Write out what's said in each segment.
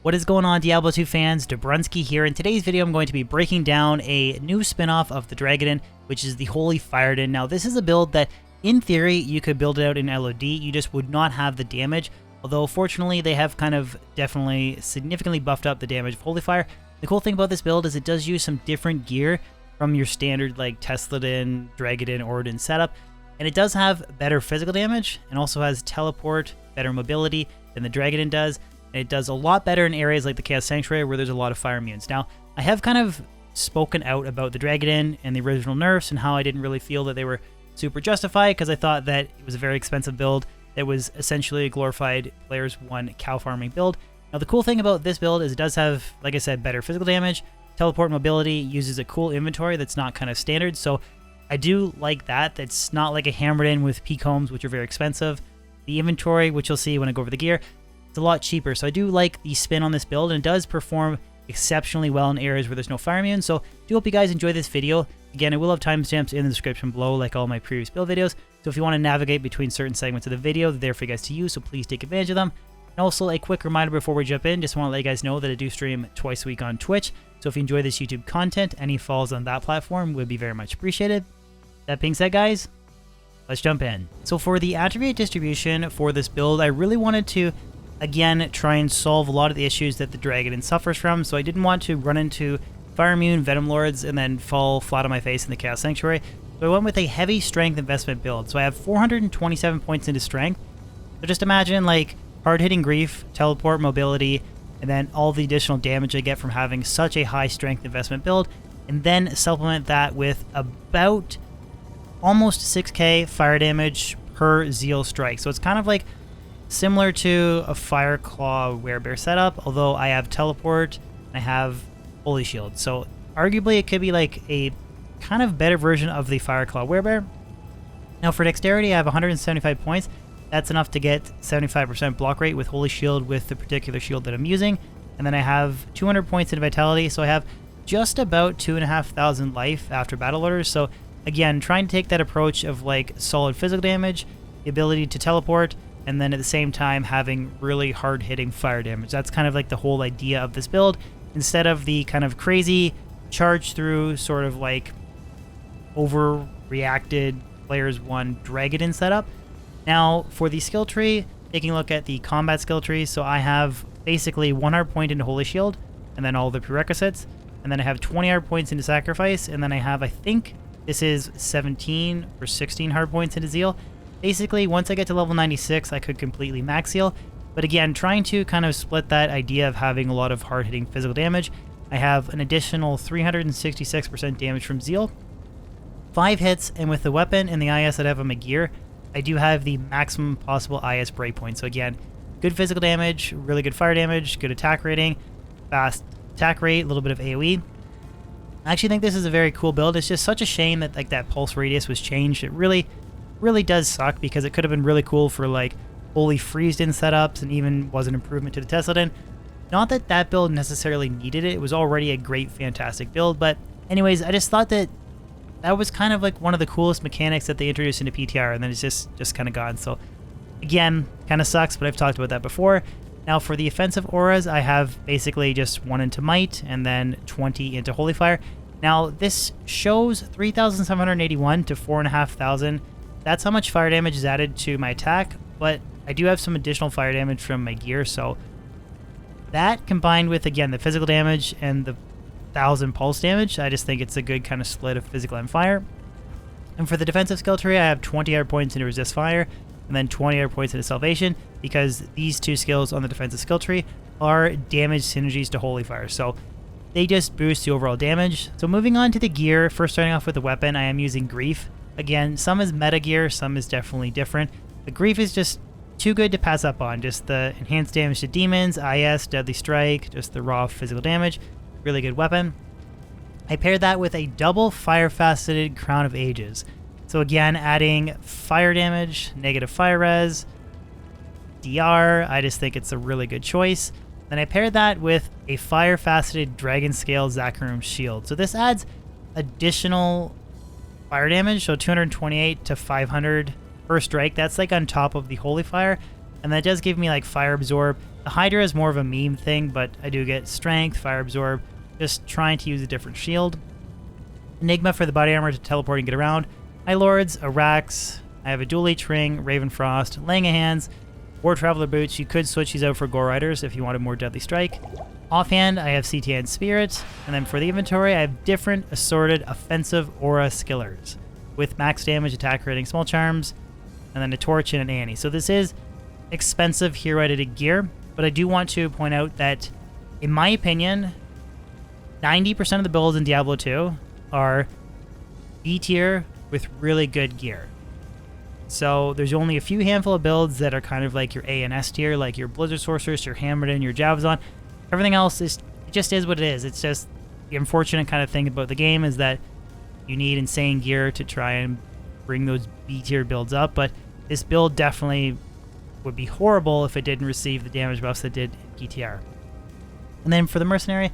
What is going on, Diablo 2 fans? Dobrunsky here. In today's video, I'm going to be breaking down a new spin-off of the Dragon, which is the Holy Firedin. Now, this is a build that, in theory, you could build it out in LOD. You just would not have the damage. Although, fortunately, they have kind of definitely significantly buffed up the damage of Holy Fire. The cool thing about this build is it does use some different gear from your standard, like, Tesladin, Dragadin, Oradin setup. And it does have better physical damage, and also has teleport, better mobility than the Dragadin does. It does a lot better in areas like the Chaos Sanctuary where there's a lot of fire immunes. Now, I have kind of spoken out about the Dragadin and the original nerfs and how I didn't really feel that they were super justified because I thought that it was a very expensive build that was essentially a glorified Players 1 cow farming build. Now, the cool thing about this build is it does have, like I said, better physical damage, teleport mobility, uses a cool inventory that's not kind of standard, so I do like that. That's not like a hammered in with peak homes, which are very expensive. The inventory, which you'll see when I go over the gear, it's a lot cheaper, so I do like the spin on this build, and it does perform exceptionally well in areas where there's no fire immune. So I do hope you guys enjoy this video. Again, I will have timestamps in the description below, like all my previous build videos, so if you want to navigate between certain segments of the video, they're there for you guys to use, so please take advantage of them. And also, a quick reminder before we jump in, just want to let you guys know that I do stream twice a week on Twitch, so if you enjoy this YouTube content, any follows on that platform would be very much appreciated. That being said, guys, let's jump in. So for the attribute distribution for this build, I really wanted to again try and solve a lot of the issues that the Dragadin suffers from, so I didn't want to run into fire immune Venom Lords and then fall flat on my face in the Chaos Sanctuary. So I went with a heavy strength investment build. So I have 427 points into strength. So just imagine like hard hitting grief, teleport, mobility, and then all the additional damage I get from having such a high strength investment build, and then supplement that with about almost 6k fire damage per Zeal strike. So it's kind of like similar to a Fireclaw Werebear setup, although I have teleport and I have Holy Shield. So arguably it could be like a kind of better version of the Fireclaw Werebear. Now for dexterity, I have 175 points. That's enough to get 75% block rate with Holy Shield with the particular shield that I'm using. And then I have 200 points in vitality, so I have just about 2,500 life after battle orders. So again, trying to take that approach of like solid physical damage, the ability to teleport, and then at the same time having really hard-hitting fire damage. That's kind of like the whole idea of this build. Instead of the kind of crazy charge-through, sort of like overreacted Players 1 Dragadin setup. Now, for the skill tree, taking a look at the combat skill tree, so I have basically 1 hard point into Holy Shield, and then all the prerequisites, and then I have 20 hard points into Sacrifice, and then I have, I think, this is 17 or 16 hard points into Zeal. Basically, once I get to level 96, I could completely max Zeal. But again, trying to kind of split that idea of having a lot of hard-hitting physical damage, I have an additional 366% damage from Zeal, 5 hits, and with the weapon and the IS that I have on my gear, I do have the maximum possible IS breakpoint. So again, good physical damage, really good fire damage, good attack rating, fast attack rate, a little bit of AoE. I actually think this is a very cool build. It's just such a shame that like that pulse radius was changed. It really does suck because it could have been really cool for like Holy Firedin setups and even was an improvement to the Tesladin. Not that that build necessarily needed it. It was already a great, fantastic build. But anyways, I just thought that that was kind of like one of the coolest mechanics that they introduced into PTR, and then it's just kind of gone. So again, kind of sucks, but I've talked about that before. Now for the offensive auras, I have basically just 1 into Might and then 20 into Holy Fire. Now this shows 3,781 to 4,500. That's how much fire damage is added to my attack, but I do have some additional fire damage from my gear, so that combined with, again, the physical damage and the 1,000 pulse damage, I just think it's a good kind of split of physical and fire. And for the defensive skill tree, I have 20 hard points into Resist Fire, and then 20 hard points into Salvation, because these two skills on the defensive skill tree are damage synergies to Holy Fire, so they just boost the overall damage. So moving on to the gear, first starting off with the weapon, I am using Grief. Again, some is meta gear, some is definitely different. The Grief is just too good to pass up on. Just the enhanced damage to demons, IS, Deadly Strike, just the raw physical damage. Really good weapon. I paired that with a double fire-faceted Crown of Ages. So again, adding fire damage, negative fire res, DR. I just think it's a really good choice. Then I paired that with a fire-faceted Dragon Scale Zakarum Shield. So this adds additional fire damage, so 228 to 500 per strike. That's like on top of the Holy Fire. and that does give me like Fire Absorb. The Hydra is more of a meme thing, but I do get Strength, Fire Absorb, just trying to use a different shield. Enigma for the body armor to teleport and get around. High Lords, Arax. I have a Dual Leech Ring, Raven Frost, Laying of Hands, War Traveler Boots. You could switch these out for Gore Riders if you wanted more Deadly Strike. Offhand, I have CTN Spirit, and then for the inventory, I have different assorted offensive aura skillers with max damage, attack rating, small charms, and then a torch and an Annie. So this is expensive hero edited gear, but I do want to point out that, in my opinion, 90% of the builds in Diablo 2 are B tier with really good gear. So there's only a few handful of builds that are kind of like your A and S tier, like your Blizzard Sorceress, your Hammerden, your Javazon. Everything else is just is what it is. It's just the unfortunate kind of thing about the game is that you need insane gear to try and bring those B tier builds up, but this build definitely would be horrible if it didn't receive the damage buffs that did in PTR. And then for the Mercenary,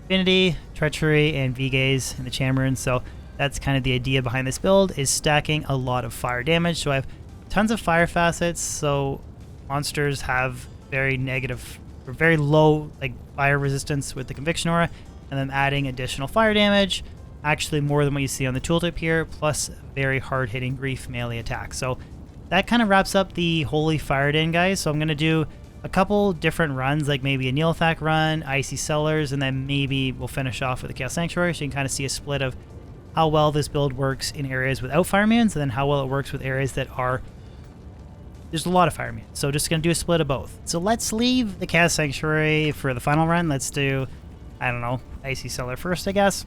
Affinity, Treachery, and V-Gaze in the Chamberlain. So that's kind of the idea behind this build, is stacking a lot of fire damage. So I have tons of fire facets, so monsters have very negative or very low like fire resistance with the Conviction Aura, and then adding additional fire damage, actually more than what you see on the tooltip here, plus very hard-hitting Grief melee attack. So that kind of wraps up the Holy Firedin, guys. So I'm going to do a couple different runs, like maybe a Neolthak run, Icy Cellars, and then maybe we'll finish off with the Chaos Sanctuary, so you can kind of see a split of how well this build works in areas without fire immunes, and then how well it works with areas that are... There's a lot of fire immunes, so just going to do a split of both. So let's leave the Chaos Sanctuary for the final run. Let's do, I don't know, Icy Cellar first, I guess.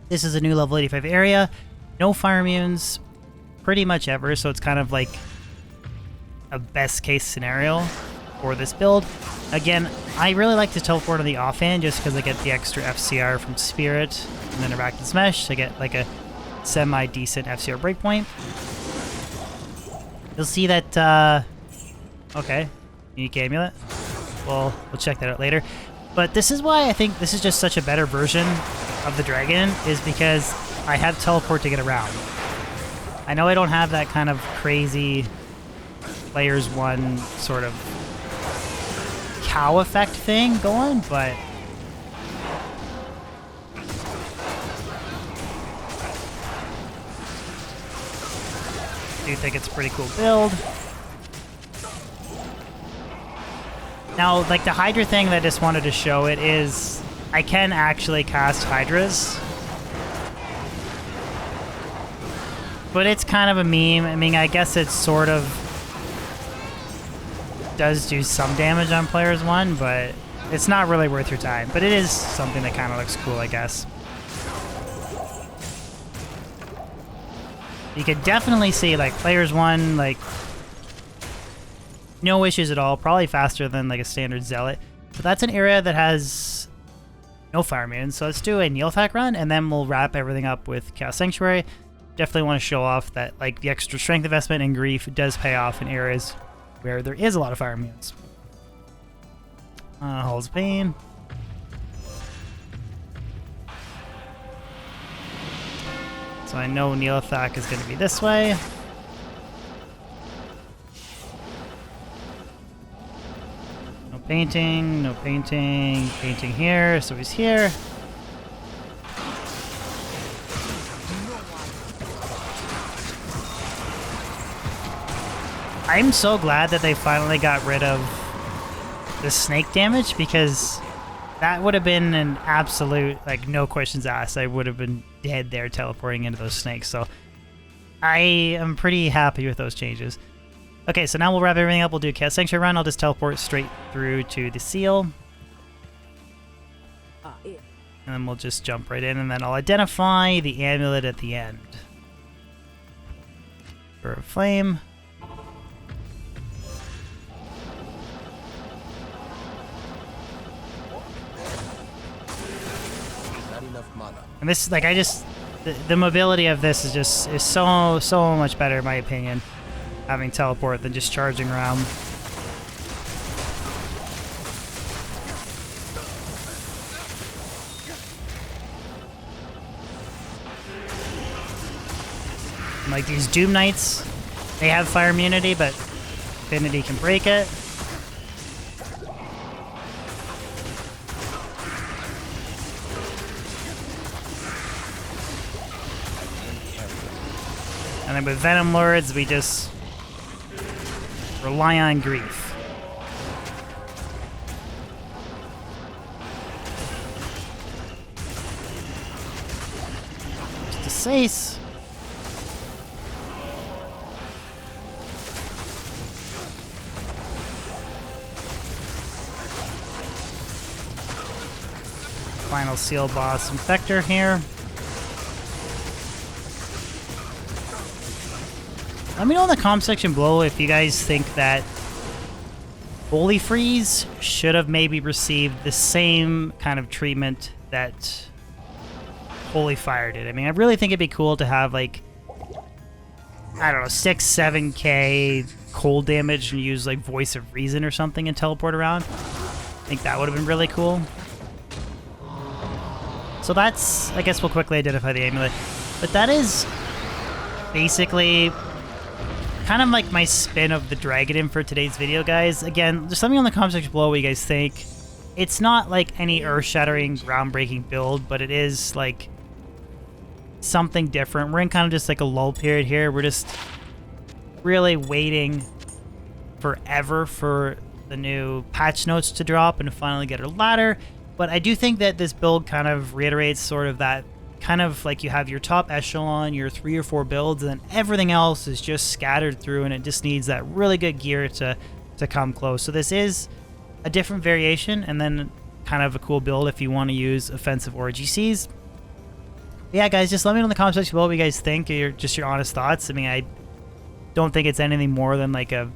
This is a new level 85 area. No fire immunes pretty much ever, so it's kind of like a best case scenario for this build. Again, I really like to teleport on the offhand just because I get the extra FCR from Spirit, and then Arachnid's Mesh. I get like a semi-decent FCR breakpoint. You'll see that, okay, unique amulet. We'll check that out later. But this is why I think this is just such a better version of the Dragon, is because I have teleport to get around. I know I don't have that kind of crazy players one sort of cow effect thing going, but I do think it's a pretty cool build. Now, like the Hydra thing that I just wanted to show it is I can actually cast Hydras, but it's kind of a meme. I mean, I guess it sort of does do some damage on players one, but it's not really worth your time. But it is something that kind of looks cool, I guess. You could definitely see like players one, like no issues at all, probably faster than like a standard Zealot. So that's an area that has no fire immunes. So let's do a Neolthak run, and then we'll wrap everything up with Chaos Sanctuary. Definitely want to show off that like the extra strength investment and grief does pay off in areas where there is a lot of fire immunes. Halls of Pain. So I know Neolthak is going to be this way. No painting, no painting, painting here, so he's here. I'm so glad that they finally got rid of the snake damage, because that would have been an absolute, like, no questions asked. I would have been dead there teleporting into those snakes. So I am pretty happy with those changes. Okay, so now we'll wrap everything up. We'll do a Chaos Sanctuary run. I'll just teleport straight through to the seal. And then we'll just jump right in, and then I'll identify the amulet at the end. For a flame. And this, like, the mobility of this is so much better in my opinion, having teleport than just charging around. Like these Doom Knights, they have fire immunity, but affinity can break it. And then with Venom Lords, we just rely on grief. Just a Sace. Final Seal Boss Infector here. Let me know in the comment section below if you guys think that Holy Freeze should have maybe received the same kind of treatment that Holy Fire did. I mean, I really think it'd be cool to have, like, I don't know, 6, 7k cold damage and use, like, Voice of Reason or something and teleport around. I think that would have been really cool. So that's, I guess we'll quickly identify the amulet. But that is basically kind of like my spin of the Dragon for today's video, guys. Again, just let me know in the comment section below what you guys think. It's not like any earth-shattering, groundbreaking build, but it is like something different. We're in kind of just like a lull period here. We're just really waiting forever for the new patch notes to drop and to finally get our ladder. But I do think that this build kind of reiterates sort of that kind of like you have your top echelon, your 3 or 4 builds, and then everything else is just scattered through, and it just needs that really good gear to come close. So this is a different variation, and then kind of a cool build if you want to use offensive or GCs. But yeah, guys, just let me know in the comment section below what you guys think, or your honest thoughts. I mean, I don't think it's anything more than like a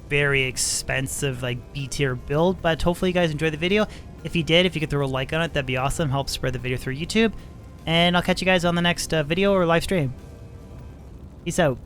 very expensive like B tier build, but hopefully you guys enjoyed the video. If you did, if you could throw a like on it, that'd be awesome. Help spread the video through YouTube. And I'll catch you guys on the next video or live stream. Peace out.